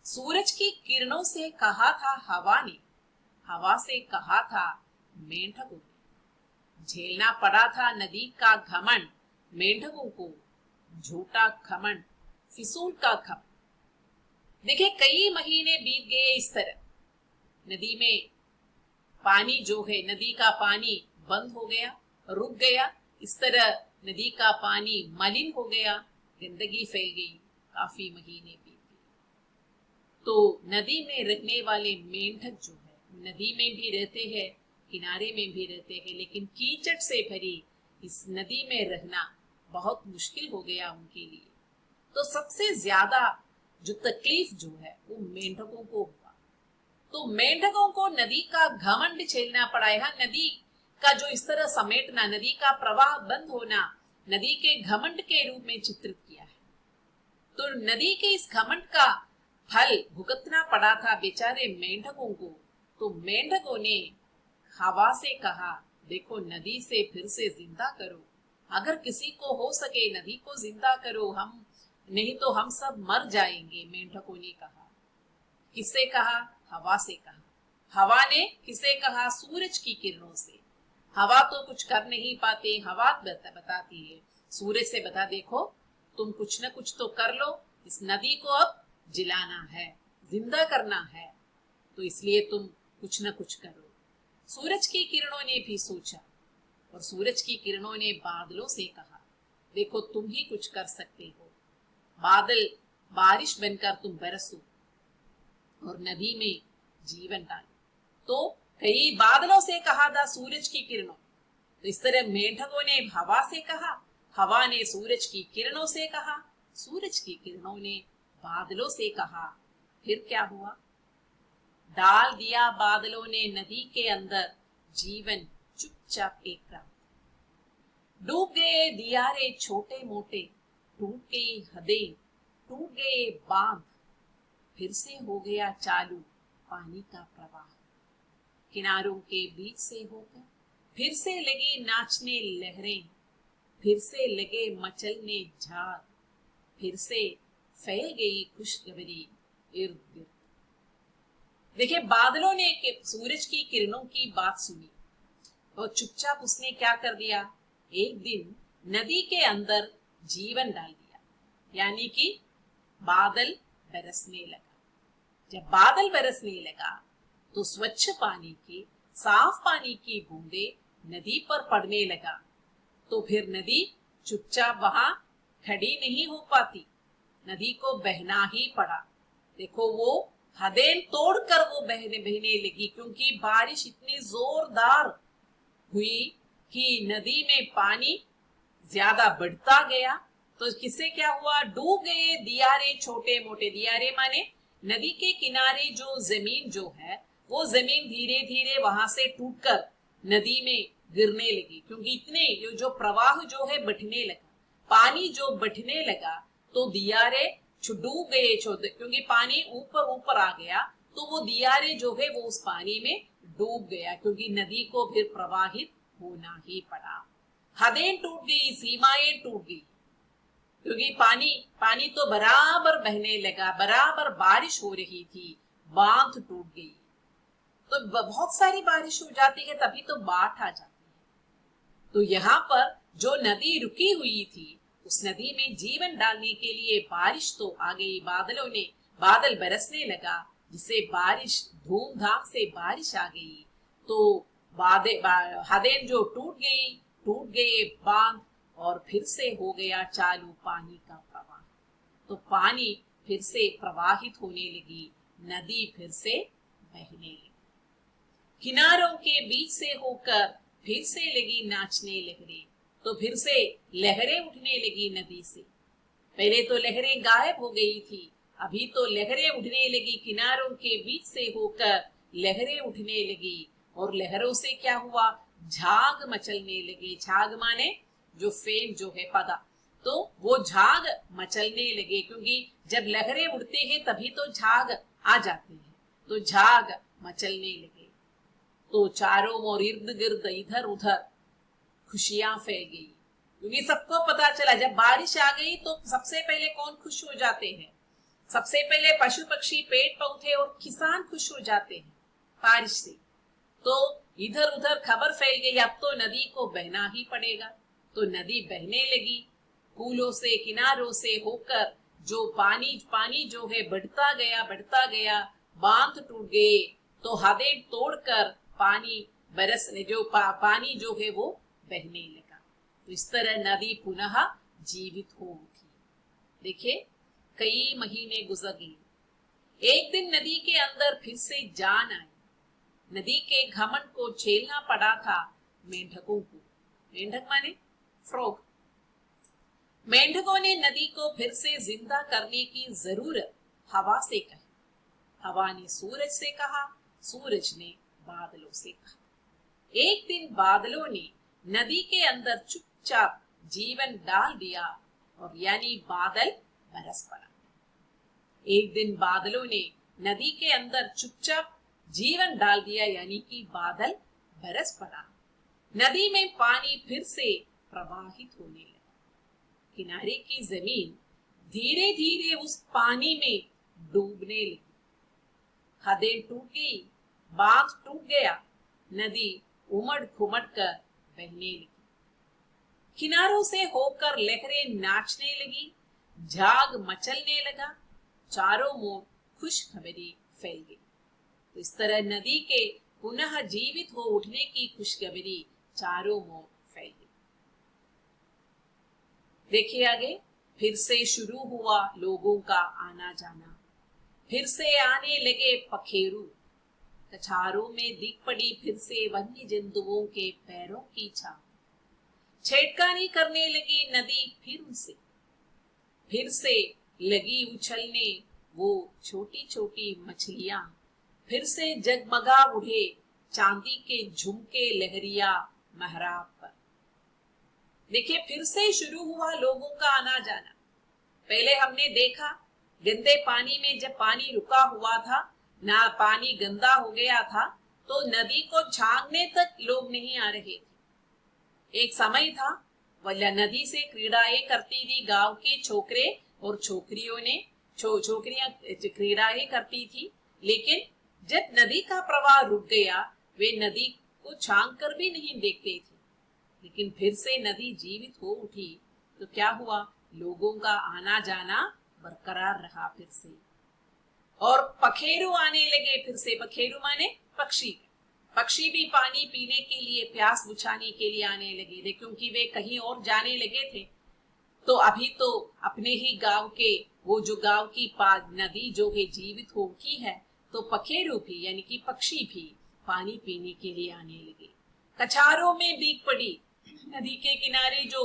[SPEAKER 1] सूरज की किरणों से कहा था हवा ने, हवा से कहा था मेंढकों ने। झेलना पड़ा था नदी का घमंड मेंढकों को, झूठा घमंड, फिसूल का घमंड। देखिए, कई महीने बीत गए इस तरह। नदी में पानी जो है, नदी का पानी बंद हो गया, रुक गया। इस तरह नदी का पानी मलिन हो गया, गंदगी फैल गई। काफी महीने बीत गए। तो नदी में रहने वाले मेंढक जो है, नदी में भी रहते हैं, किनारे में भी रहते हैं, लेकिन कीचड़ से भरी इस नदी में रहना बहुत मुश्किल हो गया उनके लिए। तो सबसे ज्यादा जो तकलीफ जो है वो मेंढकों को हुआ। तो मेंढकों को नदी का घमंड झेलना पड़ा है। नदी का जो इस तरह समेटना, नदी का प्रवाह बंद होना, नदी के घमंड के रूप में चित्रित किया है। तो नदी के इस घमंड का फल भुगतना पड़ा था बेचारे मेंढकों को। तो मेंढकों ने हवा से कहा, देखो नदी से फिर से जिंदा करो, अगर किसी को हो सके नदी को जिंदा करो, हम नहीं तो हम सब मर जाएंगे। मेंढकों ने कहा। किससे कहा? हवा से कहा। हवा ने किसे कहा? सूरज की किरणों से। हवा तो कुछ कर नहीं पाते, हवा बताती है, सूरज से बता, देखो तुम कुछ न कुछ तो कर लो, इस नदी को अब जिलाना है, जिंदा करना है, तो इसलिए तुम कुछ न कुछ करो। सूरज की किरणों ने भी सोचा, और सूरज की किरणों ने बादलों से कहा, देखो तुम ही कुछ कर सकते हो, बादल बारिश बनकर तुम बरसो और नदी में जीवन डालो। तो कई बादलों से कहा था सूरज की किरणों। तो इस तरह मेंढकों ने हवा से कहा, हवा ने सूरज की किरणों से कहा, सूरज की किरणों ने बादलों से कहा। फिर क्या हुआ? डाल दिया बादलों ने नदी के अंदर जीवन चुपचाप एक रात। डूब गए दियारे छोटे मोटे, टूट गई हदें, टूट गए बांध, फिर से हो गया चालू पानी का प्रवाह। किनारों के बीच से होकर फिर से लगी नाचने लहरें, फिर से लगे मचलने झाग, फिर से फैल गई खुशखबरी, इर्द गिर्द। देखिए, बादलों ने सूरज की किरणों की बात सुनी और चुपचाप उसने क्या कर दिया, एक दिन नदी के अंदर जीवन डाल दिया, यानी कि बादल बरसने लगा। जब बादल बरसने लगा तो स्वच्छ पानी की, साफ पानी की बूंदे नदी पर पड़ने लगा। तो फिर नदी चुपचाप वहां खड़ी नहीं हो पाती, नदी को बहना ही पड़ा। देखो, वो हदें तोड़कर वो बहने लगी, क्योंकि बारिश इतनी जोरदार हुई कि नदी में पानी ज्यादा बढ़ता गया। तो किससे क्या हुआ, डूब गए दियारे, छोटे मोटे दियारे माने नदी के किनारे जो जमीन जो है, वो जमीन धीरे धीरे वहां से टूटकर नदी में गिरने लगी, क्योंकि इतने जो प्रवाह जो है बढ़ने लगा, पानी जो बढ़ने लगा तो दियारे डूब गए, क्योंकि पानी ऊपर ऊपर आ गया तो वो दियारे जो है वो उस पानी में डूब गया, क्योंकि नदी को फिर प्रवाहित होना ही पड़ा। हदें टूट गई, सीमाएं टूट गई, क्योंकि पानी पानी तो बराबर बहने लगा, बराबर बारिश हो रही थी, बांध टूट गई। तो बहुत सारी बारिश हो जाती है तभी तो बाढ़ आ जाती है। तो यहाँ पर जो नदी रुकी हुई थी, उस नदी में जीवन डालने के लिए बारिश तो आ गई, बादल बरसने लगा, जिससे बारिश धूमधाम से बारिश आ गई। तो हदें जो टूट गए बांध, और फिर से हो गया चालू पानी का प्रवाह। तो पानी फिर से प्रवाहित होने लगी, नदी फिर से बहने लगी, किनारों के बीच से होकर फिर से लगी नाचने लहरें। तो फिर से लहरें उठने लगी नदी से। पहले तो लहरें गायब हो गई थी, अभी तो लहरें उठने लगी, किनारों के बीच से होकर लहरें उठने लगी। और लहरों से क्या हुआ, झाग मचलने लगे। झाग माने जो फेन जो है पदा, तो वो झाग मचलने लगे, क्योंकि जब लहरें उड़ते हैं तभी तो झाग आ जाते हैं। तो झाग मचलने लगे। तो चारों ओर इर्द गिर्द इधर उधर खुशियां फैल गई, क्योंकि सबको पता चला जब बारिश आ गई तो सबसे पहले कौन खुश हो जाते हैं, सबसे पहले पशु पक्षी, पेड़ पौधे और किसान खुश हो जाते हैं बारिश से। तो इधर उधर खबर फैल गई, अब तो नदी को बहना ही पड़ेगा। तो नदी बहने लगी, पुलों से, किनारों से होकर जो पानी जो है बढ़ता गया, बांध टूट गए, तो हदें तोड़कर पानी बरसने पानी जो है वो बहने लगा। तो इस तरह नदी पुनः जीवित हो उठी। देखिए, कई महीने गुजर गए, एक दिन नदी के अंदर फिर से जान आई। नदी के घमंड को झेलना पड़ा था मेंढकों को। मेंढक माने फ्रॉग। मेंढकों ने नदी को फिर से जिंदा करने की जरूरत हवा से कही। हवा ने सूरज से कहा, सूरज ने बादलों से कहा। एक दिन बादलों ने नदी के अंदर चुपचाप जीवन डाल दिया, और यानी बादल बरस पड़ा। एक दिन बादलों ने नदी के अंदर चुपचाप जीवन डाल दिया, यानी कि बादल बरस पड़ा। नदी में पानी फिर से प्रवाहित होने लगा। किनारे की जमीन धीरे धीरे उस पानी में डूबने लगी। हदें टूट गई, बांध टूट गया, नदी उमड़ घुमड़ कर बहने लगी। किनारों से होकर लहरें नाचने लगी, झाग मचलने लगा, चारों ओर खुशखबरी फैल गई। तो इस तरह नदी के पुनः जीवित हो उठने की खुशखबरी चारों ओर फैल गई। देखिए आगे, फिर से शुरू हुआ लोगों का आना जाना, फिर से आने लगे पखेरू, कछारों में दिख पड़ी फिर से वन्य जंतुओं के पैरों की छाप। छेड़खानी करने लगी नदी फिर उनसे, फिर से लगी उछलने वो छोटी छोटी मछलियां, फिर से जगमगा उठे चांदी के झुमके लहरिया महराब पर। देखिए, फिर से शुरू हुआ लोगों का आना जाना। पहले हमने देखा गंदे पानी में जब पानी रुका हुआ था, ना पानी गंदा हो गया था, तो नदी को झांकने तक लोग नहीं आ रहे थे। एक समय था वह नदी से क्रीड़ाएं करती थी गांव के छोकरे और छोकरियों ने। छोकरियां क्रीड़ाएं करती थी, लेकिन जब नदी का प्रवाह रुक गया वे नदी को छांक कर भी नहीं देखते थे। लेकिन फिर से नदी जीवित हो उठी तो क्या हुआ, लोगों का आना जाना बरकरार रहा फिर से, और पखेरु आने लगे फिर से। पखेरु माने पक्षी। पक्षी भी पानी पीने के लिए, प्यास बुझाने के लिए आने लगे थे, क्योंकि वे कहीं और जाने लगे थे। तो अभी तो अपने ही गांव के, वो जो गांव की नदी जो है जीवित हो उठी है, तो पखेरु भी यानी कि पक्षी भी पानी पीने के लिए आने लगे। कछारों में दीख पड़ी, नदी के किनारे जो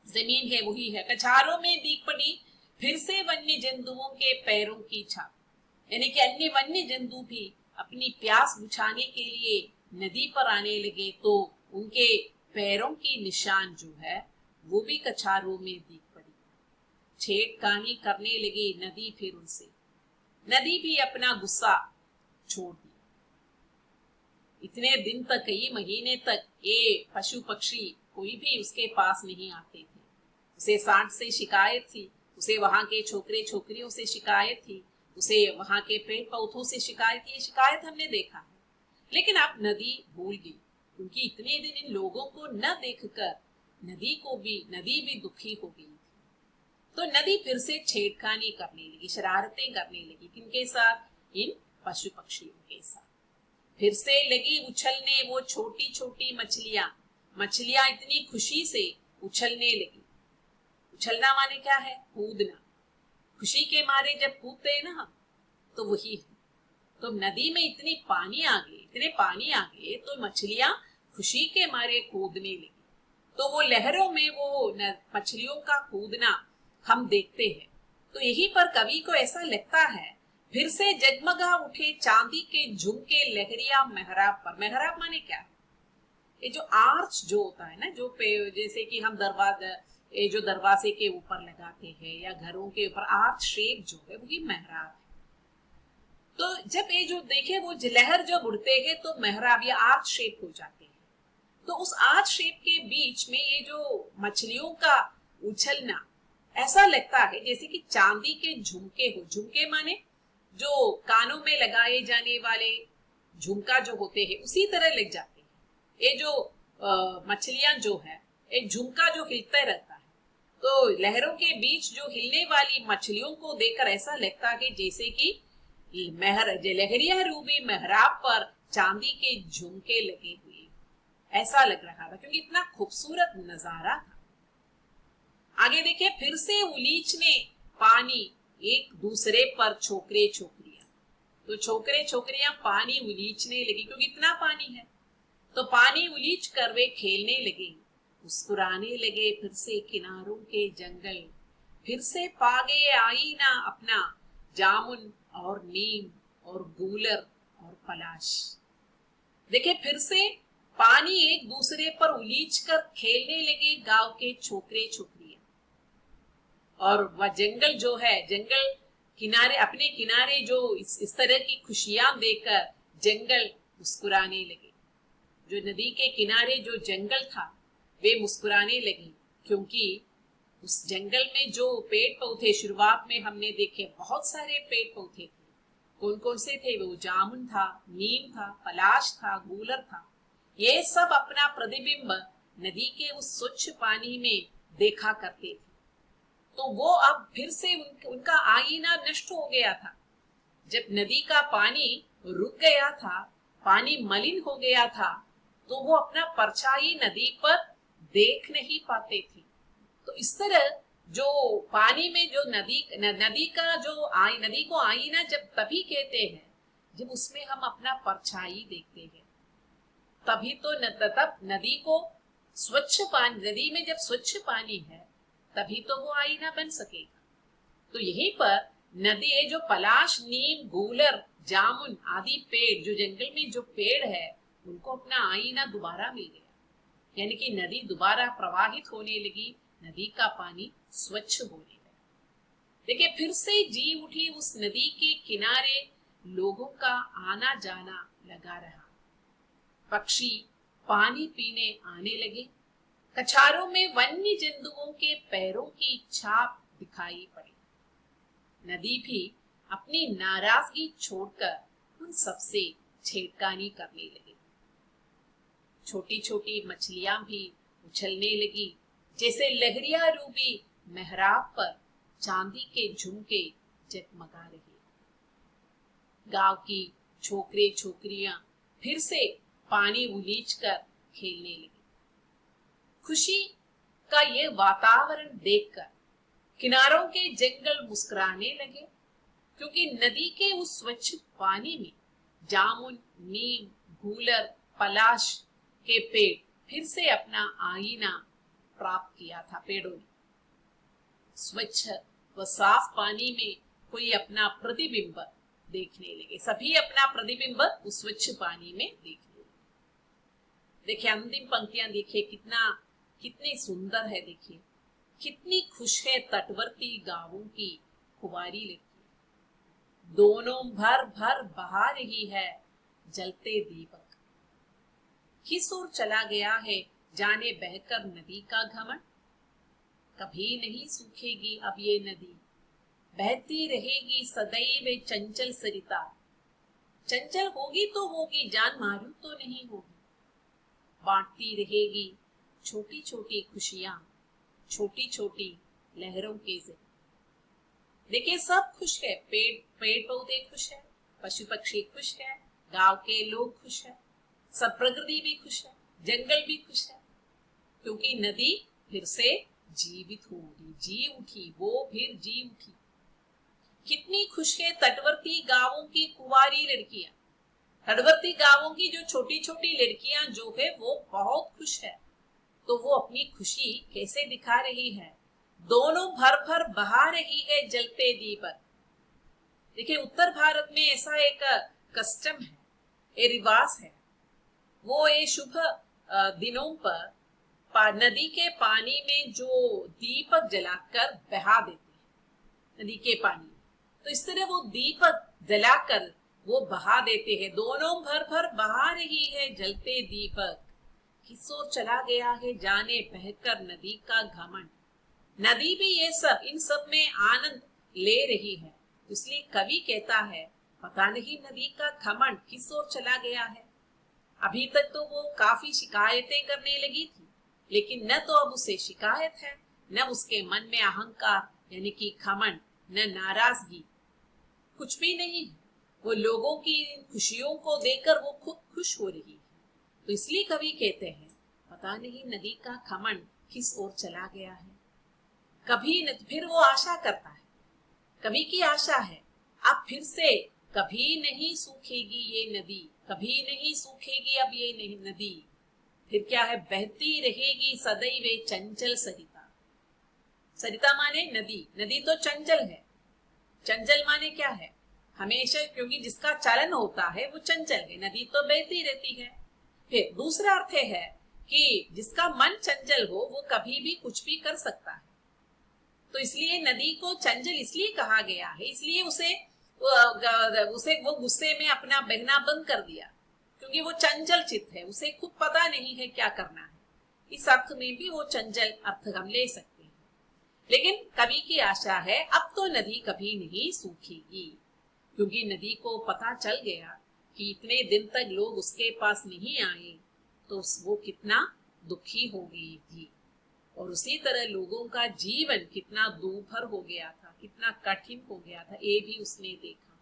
[SPEAKER 1] जमीन है वही है, कछारों में दीख पड़ी फिर से वन्य जंतुओं के पैरों की छाप, यानी कि अन्य वन्य जंतु भी अपनी प्यास बुझाने के लिए नदी पर आने लगे, तो उनके पैरों की निशान जो है वो भी कछारों में दिख पड़ी। छेड़खानी करने लगी नदी फिर उनसे। नदी भी अपना गुस्सा छोड़ दिया। इतने दिन तक, कई महीने तक ये पशु पक्षी कोई भी उसके पास नहीं आते थे। उसे सांड से शिकायत थी, उसे वहां के छोकरे छोकरियों से शिकायत थी, उसे वहां के पेड़ पौधों से शिकायत थी। ये शिकायत हमने देखा है, लेकिन अब नदी भूल गई, क्योंकि इतने दिन इन लोगों को न देखकर नदी भी दुखी हो गई थी। तो नदी फिर से छेड़खानी करने लगी, शरारतें करने लगी। किनके साथ? इन पशु पक्षियों के साथ। फिर से लगी उछलने वो छोटी छोटी मछलियां इतनी खुशी से उछलने लगी। उछलना माने क्या है? कूदना। खुशी के मारे जब कूदते हैं ना, तो वही है। तो नदी में इतने पानी आ गए तो मछलियां खुशी के मारे कूदने लगी। तो वो लहरों में वो मछलियों का कूदना हम देखते हैं। तो यहीं पर कवि को ऐसा लगता है, फिर से जगमगा उठे चांदी के झुमके लहरिया मेहराब पर। मेहराब माने क्या है? ये जो आर्च जो होता है ना, जो जैसे कि हम ये जो दरवाजे के ऊपर लगाते हैं या घरों के ऊपर आर्च शेप जो है वही मेहराब है। तो जब ये जो देखे वो लहर जब उड़ते हैं तो मेहराब या आर्च शेप हो जाते हैं। तो उस आर्च शेप के बीच में ये जो मछलियों का उछलना, ऐसा लगता है जैसे कि चांदी के झुमके हो। झुमके माने जो कानों में लगाए जाने वाले झुमका जो होते हैं, उसी तरह लग जाते हैं। ये जो मछलियां जो है, एक झुमका जो हिलता रहता है, तो लहरों के बीच जो हिलने वाली मछलियों को देखकर ऐसा लगता है जैसे कि लहरिया रूबी मेहराब पर चांदी के झुमके लगे हुए, ऐसा लग रहा था, क्योंकि इतना खूबसूरत नजारा था। आगे देखिए, फिर से उलीचने पानी एक दूसरे पर छोकरे छोकरियां। तो छोकरे छोकरियां पानी उलीचने लगी, क्योंकि इतना पानी है। तो पानी उलीच कर वे खेलने लगे, मुस्कुराने लगे फिर से किनारों के जंगल। फिर से पा गए आईना अपना, जामुन और नीम और गूलर और पलाश। देखिए, फिर से पानी एक दूसरे पर उलीच कर खेलने लगे गांव के छोकरे छोकरियां। और वह जंगल जो है, जंगल किनारे, अपने किनारे जो इस तरह की खुशियां देकर जंगल मुस्कुराने लगे। जो नदी के किनारे जो जंगल था वे मुस्कुराने लगे, क्योंकि उस जंगल में जो पेड़ पौधे शुरुआत में हमने देखे, बहुत सारे पेड़ पौधे थे। कौन कौन से थे? वो जामुन था, नीम था, पलाश था, गूलर था। ये सब अपना प्रतिबिंब नदी के उस स्वच्छ पानी में देखा करते थे। तो वो अब फिर से उनका आईना नष्ट हो गया था। जब नदी का पानी रुक गया था, पानी मलिन हो गया था, तो वो अपना परछाई नदी पर देख नहीं पाते थे। तो इस तरह जो पानी में जो नदी का जो नदी को आईना जब तभी कहते हैं जब उसमें हम अपना परछाई देखते हैं, तभी तो तब नदी को स्वच्छ पानी, नदी में जब स्वच्छ पानी है तभी तो वो आईना बन सकेगा। तो यहीं पर नदी है, जो पलाश, नीम, गूलर, जामुन आदि पेड़, जो जंगल में जो पेड़ है, उनको अपना आईना दोबारा मिल गया, यानी कि नदी दोबारा प्रवाहित होने लगी, नदी का पानी स्वच्छ होने लगा। देखिए, फिर से जी उठी उस नदी के किनारे लोगों का आना जाना लगा रहा। पक्षी पानी पीने आने लगे। कछारों में वन्य जंतुओं के पैरों की छाप दिखाई पड़ी। नदी भी अपनी नाराजगी छोड़कर उन सबसे छेड़खानी करने लगी। छोटी छोटी मछलियां भी उछलने लगी, जैसे लहरिया रूबी मेहराब पर चांदी के झुमके जगमगा रहे। गांव की छोकरे छोकरियां फिर से पानी उलीच कर खेलने लगी। खुशी का ये वातावरण देखकर किनारों के जंगल मुस्कुराने लगे, क्योंकि नदी के उस स्वच्छ पानी में जामुन, नीम, गूलर, पलाश के पेड़ फिर से अपना आईना प्राप्त किया था। पेड़ों ने स्वच्छ व साफ पानी में कोई अपना प्रतिबिंब देखने लगे। सभी अपना प्रतिबिंब उस स्वच्छ पानी में देखने लगे। देखिए अंतिम पंक्तियां देखिए, कितनी सुंदर है। देखिए कितनी खुश है तटवर्ती गांवों की कुंवारी लड़की, दोनों भर भर बहा रही है जलते दीपक। किस ओर चला गया है जाने बहकर नदी का घमंड, कभी नहीं सूखेगी अब ये नदी, बहती रहेगी सदैव चंचल सरिता। चंचल होगी तो होगी, जान मारू तो नहीं होगी। बांटती रहेगी छोटी छोटी खुशियां, छोटी छोटी लहरों के जरिए। देखिए सब खुश है, पेड़ पौधे खुश है, पशु पक्षी खुश है, गांव के लोग खुश है, सब प्रकृति भी खुश है, जंगल भी खुश है, क्योंकि नदी फिर से जीवित होगी, जी उठी, वो फिर जी उठी। कितनी खुश है तटवर्ती गांवों की कुंवारी लड़कियां। तटवर्ती गांवों की जो छोटी छोटी लड़कियां जो है वो बहुत खुश है। तो वो अपनी खुशी कैसे दिखा रही है? दोनों भर भर बहा रही है जलते दीपक। देखिए उत्तर भारत में ऐसा एक कस्टम है, ये रिवाज है। वो ये शुभ दिनों पर नदी के पानी में जो दीपक जलाकर बहा देते हैं नदी के पानी में, तो इस तरह वो दीपक जलाकर वो बहा देते हैं। दोनों भर भर बहा रही है जलते दीपक, किस ओर चला गया है जाने बहकर नदी का घमंड। नदी भी ये सब इन सब में आनंद ले रही है, इसलिए कवि कहता है पता नहीं नदी का घमंड किस ओर चला गया है। अभी तक तो वो काफी शिकायतें करने लगी थी, लेकिन न तो अब उसे शिकायत है, न उसके मन में अहंकार यानी कि घमंड, न नाराजगी, कुछ भी नहीं है। वो लोगों की खुशियों को देखकर वो खुद खुश हो रही है। तो इसलिए कवि कहते हैं पता नहीं नदी का घमंड किस ओर चला गया है। कभी न फिर वो आशा करता है, कवि की आशा है अब फिर से कभी नहीं सूखेगी ये नदी, कभी नहीं सूखेगी अब ये नहीं नदी। फिर क्या है, बहती रहेगी सदैव चंचल सरिता। सरिता माने नदी, नदी तो चंचल है। चंचल माने क्या है, हमेशा, क्योंकि जिसका चलन होता है वो चंचल है, नदी तो बहती रहती है। फिर दूसरा अर्थ है कि जिसका मन चंचल हो वो कभी भी कुछ भी कर सकता है। तो इसलिए नदी को चंचल इसलिए कहा गया है, इसलिए उसे वो गुस्से में अपना बहना बंद कर दिया, क्योंकि वो चंचल चित्त है, उसे खुद पता नहीं है क्या करना है। इस अर्थ में भी वो चंचल अर्थ हम ले सकते हैं। लेकिन कवि की आशा है अब तो नदी कभी नहीं सूखेगी, क्योंकि नदी को पता चल गया कि इतने दिन तक लोग उसके पास नहीं आए तो वो कितना दुखी हो गई थी, और उसी तरह लोगों का जीवन कितना दूभर हो गया था, कितना कठिन हो गया था, ये भी उसने देखा।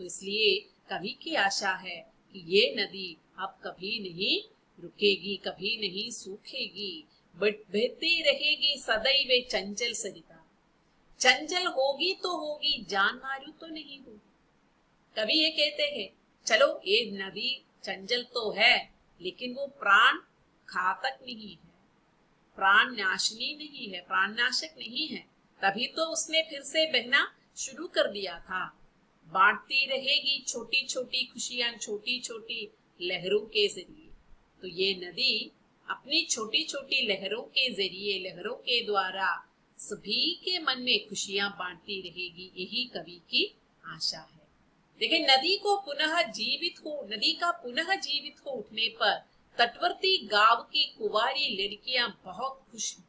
[SPEAKER 1] तो इसलिए कवि की आशा है कि ये नदी अब कभी नहीं रुकेगी, कभी नहीं सूखेगी, बहती रहेगी सदैव चंचल सरिता। चंचल होगी तो होगी, जान मारू तो नहीं होगी। कवि ये कहते हैं चलो ये नदी चंचल तो है, लेकिन वो प्राण घातक नहीं है, प्राण नाशनी नहीं है, प्राण नाशक नहीं है। तभी तो उसने फिर से बहना शुरू कर दिया था। बांटती रहेगी छोटी छोटी खुशियां, छोटी छोटी लहरों के जरिए। तो ये नदी अपनी छोटी छोटी लहरों के जरिए, लहरों के द्वारा सभी के मन में खुशियां बांटती रहेगी, यही कवि की आशा है। देखिए नदी को पुनः जीवित हो, नदी का पुनः जीवित हो उठने पर तटवर्ती गांव की कुंवारी लड़कियां बहुत खुश हैं।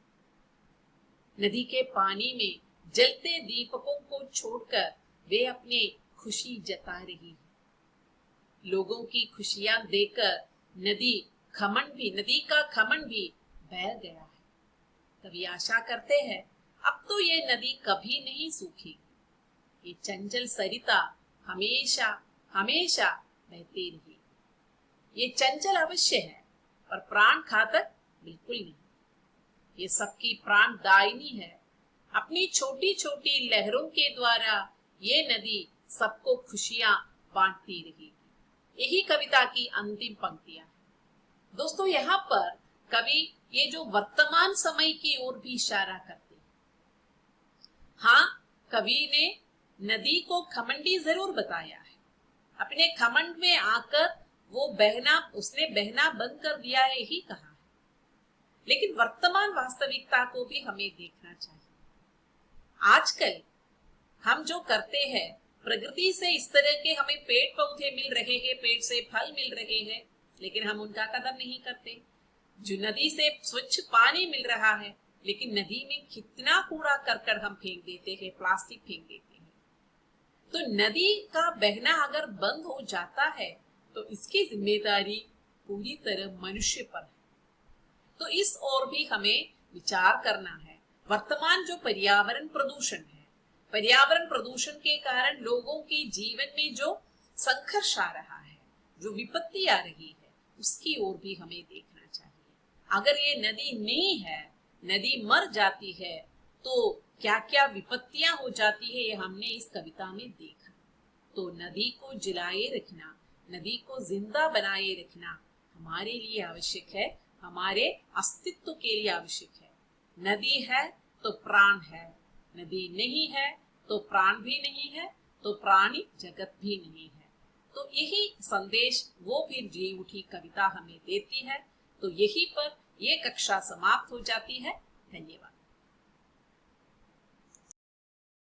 [SPEAKER 1] नदी के पानी में जलते दीपकों को छोड़कर वे अपनी खुशी जता रही है। लोगों की खुशियां देखकर नदी का खमन भी बह गया है। कभी आशा करते हैं अब तो ये नदी कभी नहीं सूखेगी। ये चंचल सरिता हमेशा हमेशा बहती रही। ये चंचल अवश्य है पर प्राण घातक बिल्कुल नहीं। ये सबकी प्राणदायिनी है। अपनी छोटी छोटी लहरों के द्वारा ये नदी सबको खुशियां बांटती रहेगी। यही कविता की अंतिम पंक्तियां हैं। दोस्तों, यहाँ पर कवि ये जो वर्तमान समय की ओर भी इशारा करते हैं। हाँ, कवि ने नदी को घमंडी जरूर बताया है। अपने घमंड में आकर उसने बहना बंद कर दिया है, यही कहा है। लेकिन वर्तमान वास्तविकता को भी हमें देखना चाहिए। आजकल हम जो करते हैं, प्रकृति से इस तरह के हमें पेड़ पौधे मिल रहे हैं, पेड़ से फल मिल रहे हैं, लेकिन हम उनका कदर नहीं करते। जो नदी से स्वच्छ पानी मिल रहा है, लेकिन नदी में कितना कूड़ा करकट हम फेंक देते हैं, प्लास्टिक फेंक देते हैं। तो नदी का बहना अगर बंद हो जाता है तो इसकी जिम्मेदारी पूरी तरह मनुष्य पर है। तो इस ओर भी हमें विचार करना है। वर्तमान जो पर्यावरण प्रदूषण है, पर्यावरण प्रदूषण के कारण लोगों के जीवन में जो संघर्ष आ रहा है, जो विपत्ति आ रही है, उसकी ओर भी हमें देखना चाहिए। अगर ये नदी नहीं है, नदी मर जाती है, तो क्या क्या विपत्तियां हो जाती है, ये हमने इस कविता में देखा। तो नदी को जिलाए रखना, नदी को जिंदा बनाए रखना हमारे लिए आवश्यक है, हमारे अस्तित्व के लिए आवश्यक है। नदी है तो प्राण है, नदी नहीं है तो प्राण भी नहीं है, तो प्राणी जगत भी नहीं है। तो यही संदेश वो फिर जी उठी कविता हमें देती है। तो यही पर ये कक्षा समाप्त हो जाती है। धन्यवाद।